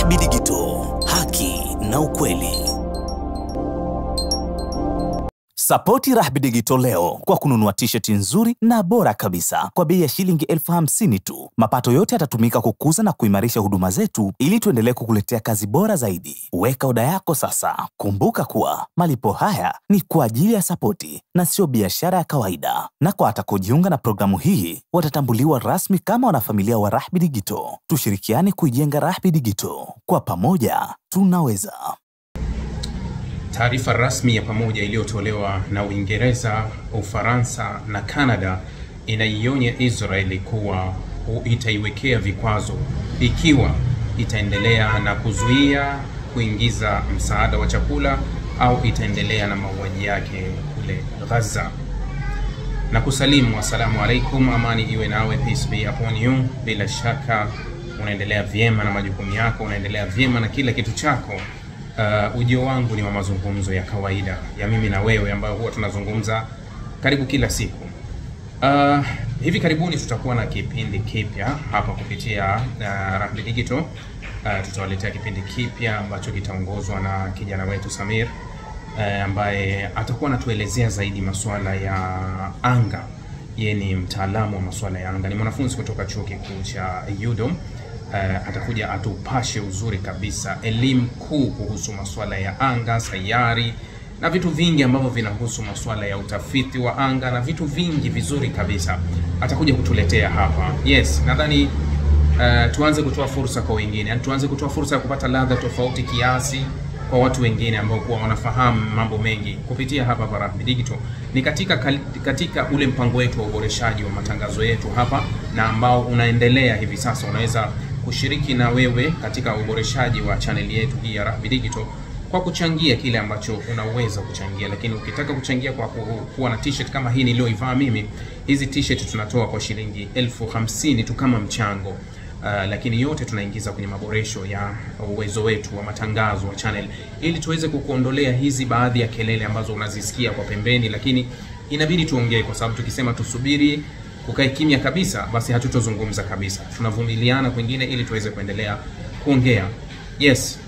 Rahby Digital, haki na ukweli. Sapoti Rahby Digital leo kwa kununua t-shirt nzuri na bora kabisa kwa bei ya shilingi 50,000 tu. Mapato yote yatatumika kukuza na kuimarisha huduma zetu ili tuendelee kukuletea kazi bora zaidi. Weka oda yako sasa. Kumbuka kuwa malipo haya ni kwa ajili ya sapoti na sio biashara ya kawaida. Na kwa atakaojiunga na programu hii watatambuliwa rasmi kama wanafamilia wa Rahby Digital. Tushirikiane kuijenga Rahby Digital. Kwa pamoja tunaweza. Taarifa rasmi ya pamoja iliyotolewa na Uingereza, Ufaransa na Canada inaionya Israeli kuwa itaiwekea vikwazo ikiwa itaendelea na kuzuia kuingiza msaada wa chakula au itaendelea na mauaji yake kule Gaza. Na kusalimu, assalamu alaikum, amani iwe nawe, peace be upon you. Bila shaka unaendelea vyema na majukumu yako, unaendelea vyema na kila kitu chako. Ujio wangu ni wa mazungumzo ya kawaida ya mimi na wewe ambao huwa tunazungumza karibu kila siku. Hivi karibuni tutakuwa na kipindi kipya hapa kupitia Rahby Digital. Tutawaletea kipindi kipya ambacho kitaongozwa na kijana wetu Samir, ambaye atakuwa anatuelezea zaidi masuala ya anga. Yeye ni mtaalamu wa masuala ya anga, ni mwanafunzi kutoka chuo kikuu cha UDOM. Atakuja atupashe uzuri kabisa elimu kuu kuhusu masuala ya anga, sayari na vitu vingi ambavyo vinahusu masuala ya utafiti wa anga na vitu vingi vizuri kabisa atakuja kutuletea hapa. Yes, nadhani tuanze kutoa fursa kwa wengine. Yani tuanze kutoa fursa ya kupata ladha tofauti kiasi kwa watu wengine ambao kwa wanafahamu mambo mengi kupitia hapa kwa Rahby Digital. Ni katika ule mpango wetu wa uboreshaji wa matangazo yetu hapa na ambao unaendelea hivi sasa. Unaweza kushiriki na wewe katika uboreshaji wa channel yetu hii ya Rahby Digital kwa kuchangia kile ambacho unaweza kuchangia. Lakini ukitaka kuchangia kwa kuwa na t-shirt kama hii niliyoivaa mimi, hizi t-shirt tunatoa kwa shilingi 50,000 tu kama mchango. Lakini yote tunaingiza kwenye maboresho ya uwezo wetu wa matangazo wa channel ili tuweze kukuondolea hizi baadhi ya kelele ambazo unazisikia kwa pembeni, lakini inabidi tuongee kwa sababu tukisema tusubiri kukae kimya kabisa basi hatutozungumza kabisa. Tunavumiliana kwingine ili tuweze kuendelea kuongea. Yes.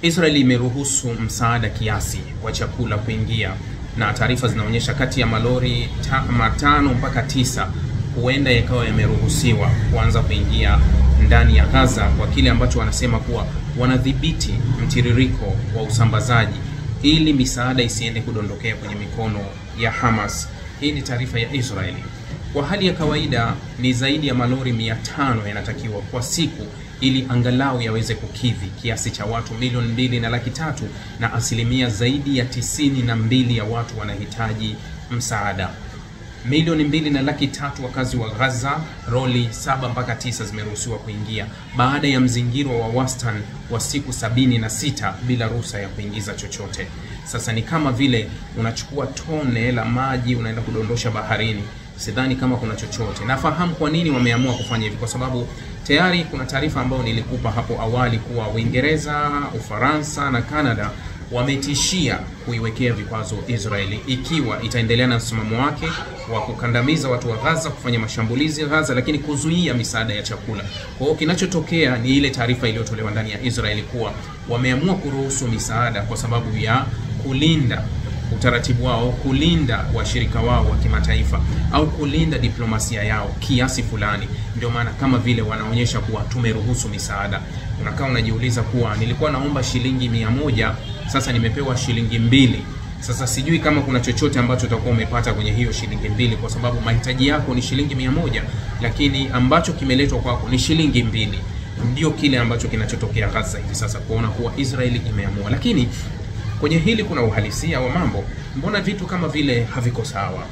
Israeli imeruhusu msaada kiasi wa chakula kuingia na taarifa zinaonyesha kati ya malori 5 mpaka 9 huenda yakawa yameruhusiwa kuanza kuingia ndani ya Gaza kwa kile ambacho wanasema kuwa wanadhibiti mtiririko wa usambazaji ili misaada isiende kudondokea kwenye mikono ya Hamas. Hii ni taarifa ya Israeli. Kwa hali ya kawaida ni zaidi ya malori 500 yanatakiwa kwa siku ili angalau yaweze kukidhi kiasi cha watu 2.3 na asilimia zaidi ya 92 ya watu wanahitaji msaada. 2.3 wakazi wa Gaza, roli 7 mpaka 9 zimeruhusiwa kuingia baada ya mzingiro wa wastani wa siku 76 bila ruhusa ya kuingiza chochote. Sasa ni kama vile unachukua tone la maji unaenda kudondosha baharini. Sidhani kama kuna chochote. Nafahamu kwa nini wameamua kufanya hivi, kwa sababu tayari kuna taarifa ambayo nilikupa hapo awali kuwa Uingereza, Ufaransa na Canada wametishia kuiwekea vikwazo Israeli ikiwa itaendelea na msimamo wake wa kukandamiza watu wa Gaza, kufanya mashambulizi Gaza, lakini kuzuia misaada ya chakula. Kwa hiyo kinachotokea ni ile taarifa iliyotolewa ndani ya Israeli kuwa wameamua kuruhusu misaada kwa sababu ya kulinda utaratibu wao, kulinda washirika wao wa kimataifa au kulinda diplomasia yao kiasi fulani. Ndio maana kama vile wanaonyesha kuwa tumeruhusu misaada. Unakaa unajiuliza kuwa nilikuwa naomba shilingi 100, sasa nimepewa shilingi 2. Sasa sijui kama kuna chochote ambacho utakuwa umepata kwenye hiyo shilingi 2 kwa sababu mahitaji yako ni shilingi 100 lakini ambacho kimeletwa kwako ni shilingi 2. Ndio kile ambacho kinachotokea Gaza hivi sasa, kuona kuwa Israeli imeamua. Lakini kwenye hili kuna uhalisia wa mambo. Mbona vitu kama vile haviko sawa?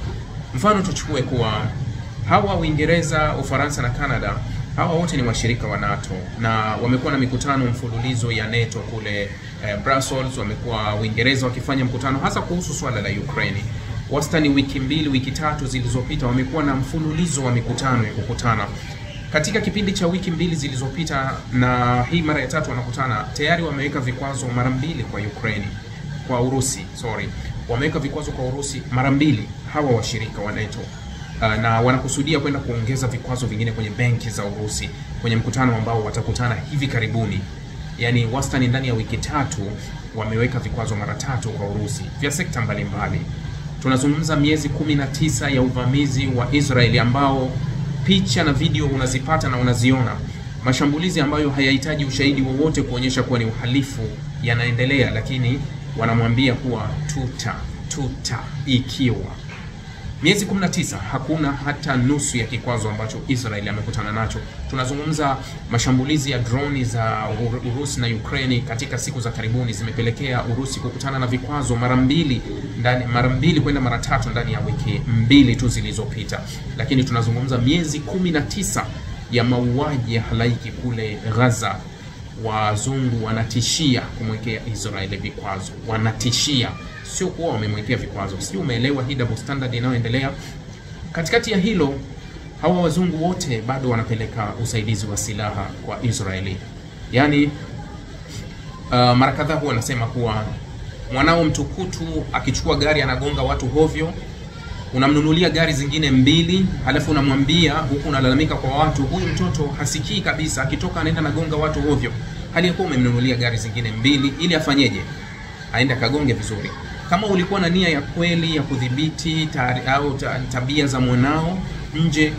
Mfano tuchukue kuwa hawa Uingereza, Ufaransa na Canada, hawa wote ni washirika wa NATO na wamekuwa na mikutano mfululizo ya NATO kule Brussels. Wamekuwa Uingereza wakifanya mkutano hasa kuhusu swala la Ukraine. Wastani wiki 2, wiki 3 zilizopita wamekuwa na mfululizo wa mikutano ya kukutana. Katika kipindi cha wiki 2 zilizopita na hii mara ya 3 wanakutana, tayari wameweka vikwazo mara 2 kwa Ukraine. Kwa Urusi, wameweka vikwazo kwa Urusi mara 2 hawa washirika wa NATO. na wanakusudia kwenda kuongeza vikwazo vingine kwenye benki za Urusi kwenye mkutano ambao watakutana hivi karibuni. Yani wastani ndani ya wiki 3 wameweka vikwazo mara 3 kwa Urusi vya sekta mbalimbali. Tunazungumza miezi 19 ya uvamizi wa Israeli ambao picha na video unazipata na unaziona. Mashambulizi ambayo hayahitaji ushahidi wowote kuonyesha kuwa ni uhalifu yanaendelea, lakini wanamwambia kuwa tuta ikiwa. Miezi 19 hakuna hata nusu ya kikwazo ambacho Israeli amekutana nacho. Tunazungumza mashambulizi ya droni za Urusi na Ukraine katika siku za karibuni zimepelekea Urusi kukutana na vikwazo mara mbili kwenda mara 3 ndani ya wiki 2 tu zilizopita. Lakini tunazungumza miezi 19 ya mauaji ya halaiki kule Gaza. Wazungu wanatishia kumwekea Israeli vikwazo. Wanatishia, sio kuwa wamemwekea vikwazo. Sio, umeelewa hii double standard inayoendelea? Katikati ya hilo, hawa wazungu wote bado wanapeleka usaidizi wa silaha kwa Israeli. Yani mara kadhaa huwa wanasema kuwa mwanao mtukutu akichukua gari anagonga watu hovyo, unamnunulia gari zingine 2, halafu unamwambia huku unalalamika kwa watu, huyu mtoto hasikii kabisa, akitoka anaenda nagonga watu hovyo. Hali ya kuwa umemnunulia gari zingine 2 ili afanyeje? Aende akagonge vizuri. Kama ulikuwa na nia ya kweli ya kudhibiti tabia za mwanao nje,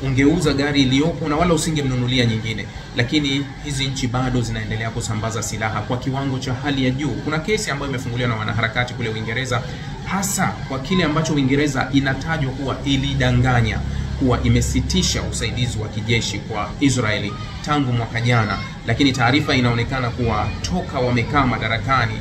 ungeuza gari iliyopo na wala usingemnunulia nyingine. Lakini hizi nchi bado zinaendelea kusambaza silaha kwa kiwango cha hali ya juu. Kuna kesi ambayo imefunguliwa na wanaharakati kule Uingereza, hasa kwa kile ambacho Uingereza inatajwa kuwa ilidanganya kuwa imesitisha usaidizi wa kijeshi kwa Israeli tangu mwaka jana. Lakini taarifa inaonekana kuwa toka wamekaa madarakani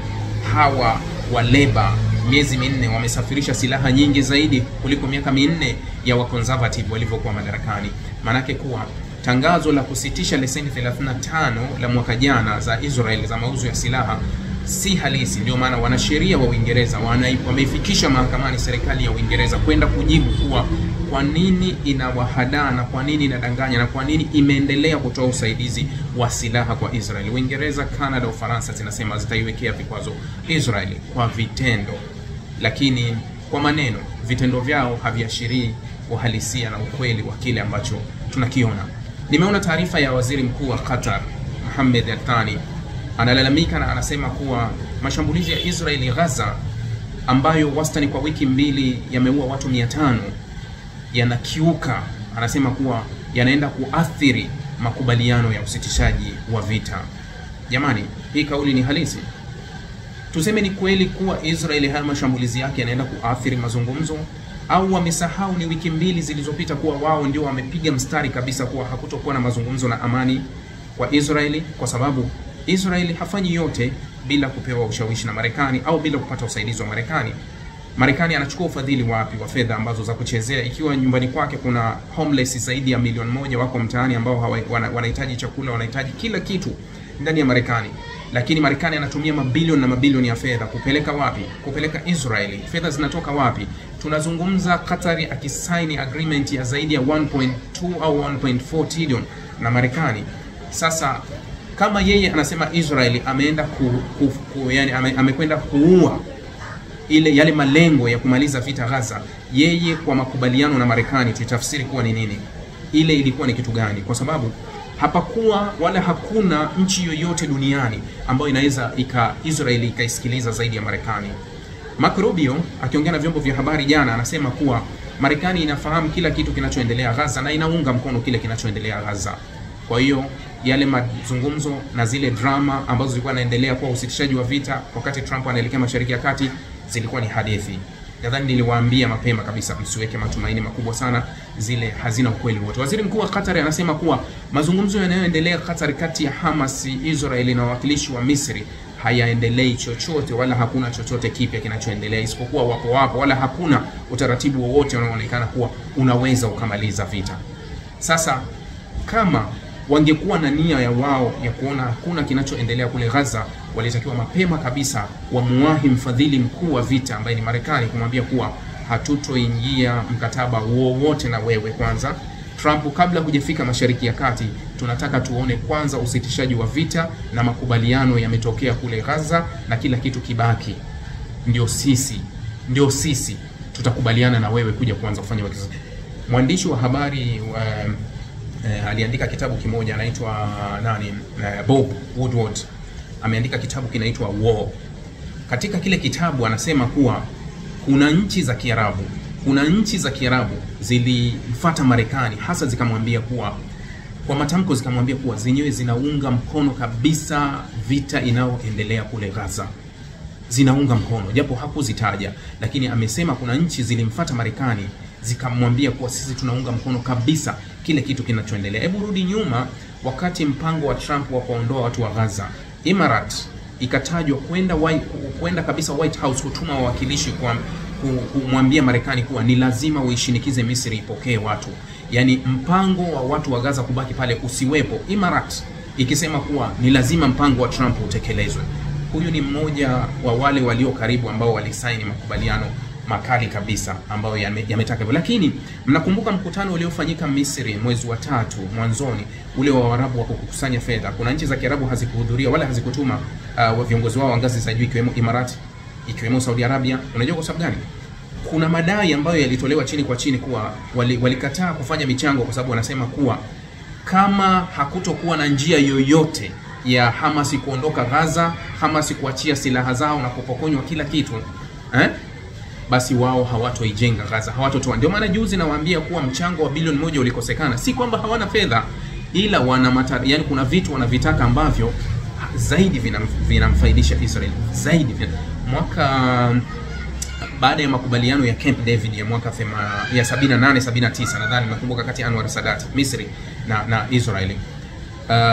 hawa wa Labour miezi 4 wamesafirisha silaha nyingi zaidi kuliko miaka 4 ya wa conservative walivyokuwa madarakani. Manake kuwa tangazo la kusitisha leseni 35 la mwaka jana za Israeli za mauzo ya silaha si halisi. Ndio maana wanasheria wa Uingereza wameifikisha mahakamani serikali ya Uingereza kwenda kujibu kuwa kwa nini inawahadaa na kwa nini inadanganya na kwa nini imeendelea kutoa usaidizi wa silaha kwa Israeli. Uingereza, Canada, Ufaransa zinasema zitaiwekea vikwazo Israeli kwa vitendo, lakini kwa maneno vitendo vyao haviashirii uhalisia na ukweli wa kile ambacho tunakiona. Nimeona taarifa ya waziri mkuu wa Qatar, Mohammed Al-Thani, analalamika na anasema kuwa mashambulizi ya Israeli Gaza ambayo wastani kwa wiki 2 yameua watu 500 yanakiuka, anasema kuwa yanaenda kuathiri makubaliano ya usitishaji wa vita. Jamani, hii kauli ni halisi? Tuseme ni kweli kuwa Israeli haya mashambulizi yake yanaenda kuathiri mazungumzo, au wamesahau ni wiki 2 zilizopita kuwa wao ndio wamepiga mstari kabisa kuwa hakutokuwa na mazungumzo na amani kwa Israeli, kwa sababu Israeli hafanyi yote bila kupewa ushawishi na Marekani au bila kupata usaidizi wa Marekani. Marekani anachukua ufadhili wapi wa fedha ambazo za kuchezea, ikiwa nyumbani kwake kuna homeless zaidi ya 1 milioni wako mtaani ambao wanahitaji chakula, wanahitaji kila kitu ndani ya Marekani. Lakini Marekani anatumia mabilioni na mabilioni ya fedha kupeleka wapi? Kupeleka Israeli. Fedha zinatoka wapi? Tunazungumza Qatari akisaini agreement ya zaidi ya 1.2 au 1.4 trillion na Marekani. Sasa kama yeye anasema Israeli ameenda yani amekwenda kuua yale malengo ya kumaliza vita Gaza, yeye kwa makubaliano na Marekani tutafsiri kuwa ni nini? Ile ilikuwa ni kitu gani? Kwa sababu hapakuwa wala hakuna nchi yoyote duniani ambayo inaweza Israeli ikaisikiliza zaidi ya Marekani. Marco Rubio akiongea na vyombo vya habari jana anasema kuwa Marekani inafahamu kila kitu kinachoendelea Gaza na inaunga mkono kile kinachoendelea Gaza. Kwa hiyo yale mazungumzo na zile drama ambazo zilikuwa zinaendelea kwa usitishaji wa vita wakati Trump anaelekea Mashariki ya Kati zilikuwa ni hadithi. Nadhani niliwaambia mapema kabisa msiweke matumaini makubwa sana, zile hazina ukweli wote. Waziri Mkuu wa Qatar anasema kuwa mazungumzo yanayoendelea Qatar kati ya Hamas, Israeli na wawakilishi wa Misri hayaendelei chochote, wala hakuna chochote kipya kinachoendelea, isipokuwa wapo wala hakuna utaratibu wowote unaoonekana kuwa unaweza ukamaliza vita. Sasa kama wangekuwa na nia ya wao ya kuona hakuna kinachoendelea kule Gaza, walitakiwa mapema kabisa wamuwahi mfadhili mkuu wa vita ambaye ni Marekani kumwambia kuwa hatutoingia mkataba wowote na wewe kwanza Trump, kabla hujafika Mashariki ya Kati. Tunataka tuone kwanza usitishaji wa vita na makubaliano yametokea kule Gaza na kila kitu kibaki, ndio sisi tutakubaliana na wewe kuja kuanza kufanya Mwandishi wa habari aliandika kitabu kimoja anaitwa Bob Woodward. Ameandika kitabu kinaitwa War. Katika kile kitabu anasema kuwa kuna nchi za Kiarabu zilifuata Marekani, hasa zikamwambia kuwa, kwa matamko zikamwambia kuwa zenyewe zinaunga mkono kabisa vita inayoendelea kule Gaza. Zinaunga mkono, japo hakuzitaja, lakini amesema kuna nchi zilimfuata Marekani zikamwambia kuwa sisi tunaunga mkono kabisa kile kitu kinachoendelea. Hebu rudi nyuma, wakati mpango wa Trump wa kuondoa watu wa Gaza, Emirates ikatajwa kwenda kabisa White House kutuma wawakilishi kwa kumwambia Marekani kuwa ni lazima uishinikize Misri ipokee watu. Yani mpango wa watu wa Gaza kubaki pale usiwepo, Emirates ikisema kuwa ni lazima mpango wa Trump utekelezwe. Huyu ni mmoja wa wale walio karibu ambao walisaini makubaliano makali kabisa ambayo yametaka hivyo. Lakini mnakumbuka mkutano uliofanyika Misri mwezi wa 3 mwanzoni, ule wa Waarabu wa kukusanya fedha. Kuna nchi za Kiarabu hazikuhudhuria wala hazikutuma viongozi wao wa ngazi za juu, ikiwemo Emirates, ikiwemo Saudi Arabia. Unajua kwa sababu gani? Kuna madai ambayo yalitolewa chini kwa chini kuwa walikataa kufanya michango kwa sababu wanasema kuwa kama hakutokuwa na njia yoyote ya Hamas kuondoka Gaza, Hamas kuachia silaha zao na kupokonywa kila kitu, basi wao hawatoijenga Gaza, hawatotoa. Ndio maana juzi nawaambia kuwa mchango wa bilioni 1 ulikosekana. Si kwamba hawana fedha, ila yani kuna vitu wanavitaka ambavyo zaidi vinamfaidisha Israel. Zaidi mwaka baada ya makubaliano ya Camp David ya mwaka 78 79 nadhani, nakumbuka, kati Anwar Sadat Misri na Israeli.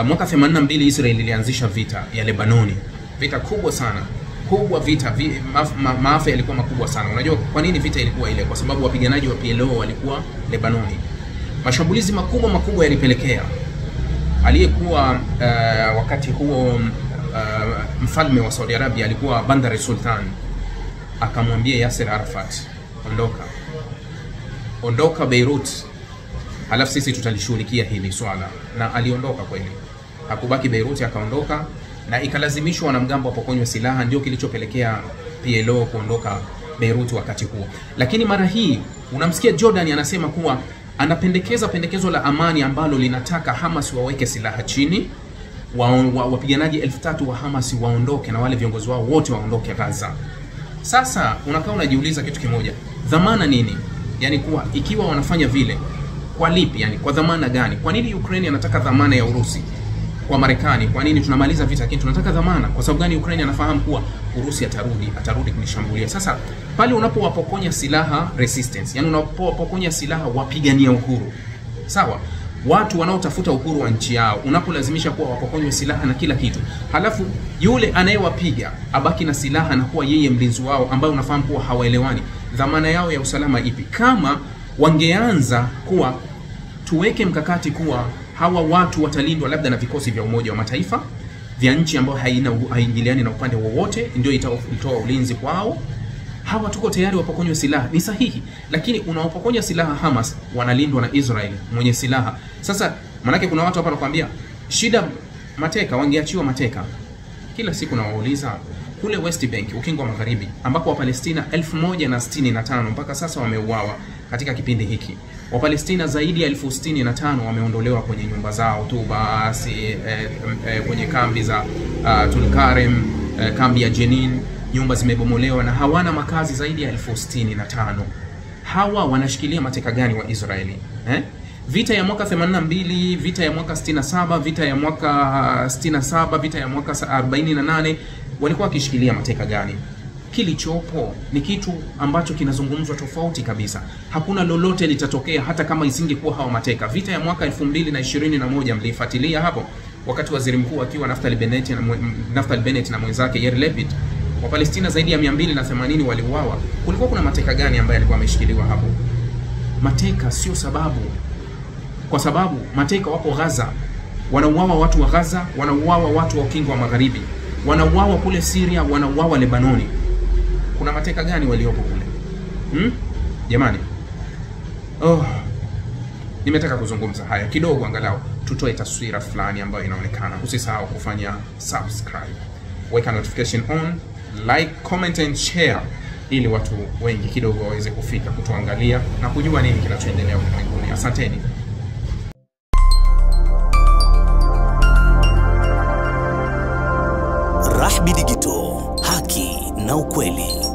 Mwaka 82 Israel ilianzisha vita ya Lebanoni. Vita kubwa sana. Maafa yalikuwa makubwa sana. Unajua kwa nini vita ilikuwa ile? Kwa sababu wapiganaji wa PLO walikuwa Lebanoni. Mashambulizi makubwa yalipelekea aliyekuwa wakati huo mfalme wa Saudi Arabia alikuwa Bandar Sultan, akamwambia Yasser Arafat, ondoka Beirut, halafu sisi tutalishughulikia hili swala. Na aliondoka kweli, hakubaki Beirut, akaondoka, na ikalazimishwa wanamgambo wapokonywe silaha. Ndio kilichopelekea PLO kuondoka Beirut wakati huo. Lakini mara hii unamsikia Jordan anasema kuwa anapendekeza pendekezo la amani ambalo linataka Hamas waweke silaha chini, wapiganaji 3000 wa Hamas waondoke na wale viongozi wao wote waondoke Gaza. Sasa unakaa unajiuliza kitu kimoja, dhamana nini? Yani kuwa ikiwa wanafanya vile, kwa lipi? Yani kwa dhamana gani? Kwa nini Ukraine anataka dhamana ya Urusi kwa Marekani? Kwa nini tunamaliza vita lakini tunataka dhamana? Kwa sababu gani? Ukraine anafahamu kuwa Urusi atarudi kunishambulia. Sasa pale unapowapokonya silaha resistance, yani unapowapokonya silaha wapigania uhuru, sawa, watu wanaotafuta uhuru wa nchi yao, unapolazimisha kuwa wapokonywe silaha na kila kitu, halafu yule anayewapiga abaki na silaha na kuwa yeye mlinzi wao, ambaye unafahamu kuwa hawaelewani, dhamana yao ya usalama ipi? Kama wangeanza kuwa tuweke mkakati kuwa hawa watu watalindwa labda na vikosi vya Umoja wa Mataifa, vya nchi ambayo haingiliani na upande wowote, ndio itatoa ulinzi kwao, hawa tuko tayari wapokonywe silaha, ni sahihi. Lakini unawapokonya silaha Hamas, wanalindwa na Israel mwenye silaha. Sasa manake kuna watu hapa wanakuambia shida mateka, wangeachiwa mateka. Kila siku nawauliza, kule West Bank, ukingo wa magharibi, ambako Wapalestina 1065 mpaka sasa wameuawa katika kipindi hiki. Wapalestina zaidi ya 1065 wameondolewa kwenye nyumba zao tu basi, kwenye kambi za Tulkarem, kambi ya Jenin, nyumba zimebomolewa na hawana makazi zaidi ya 1065. Hawa wanashikilia mateka gani wa Israeli? Vita ya mwaka 82, vita ya mwaka 67, vita ya mwaka 67, vita ya mwaka 48, walikuwa wakishikilia mateka gani? Kilichopo ni kitu ambacho kinazungumzwa tofauti kabisa. Hakuna lolote litatokea hata kama isingekuwa hawa mateka. Vita ya mwaka 2021 mlifuatilia hapo, wakati waziri mkuu akiwa Naftali Bennett na mwenzake Yair Lapid, Wapalestina zaidi ya 280 waliuawa. Kulikuwa kuna mateka gani ambaye alikuwa ameshikiliwa hapo? Mateka sio sababu. Kwa sababu mateka wapo Gaza. Wanauawa watu wa Gaza, wanauawa watu wa ukingo wa magharibi, wanauawa kule Syria, wanauawa Lebanoni. Kuna mateka gani waliopo kule? Jamani. Nimetaka kuzungumza haya kidogo, angalau tutoe taswira fulani ambayo inaonekana. Usisahau kufanya subscribe, weka notification on, like, comment and share. ili watu wengi kidogo waweze kufika kutuangalia na kujua nini kinachoendelea ulimwenguni. Asanteni. Rahby Digital, haki na ukweli.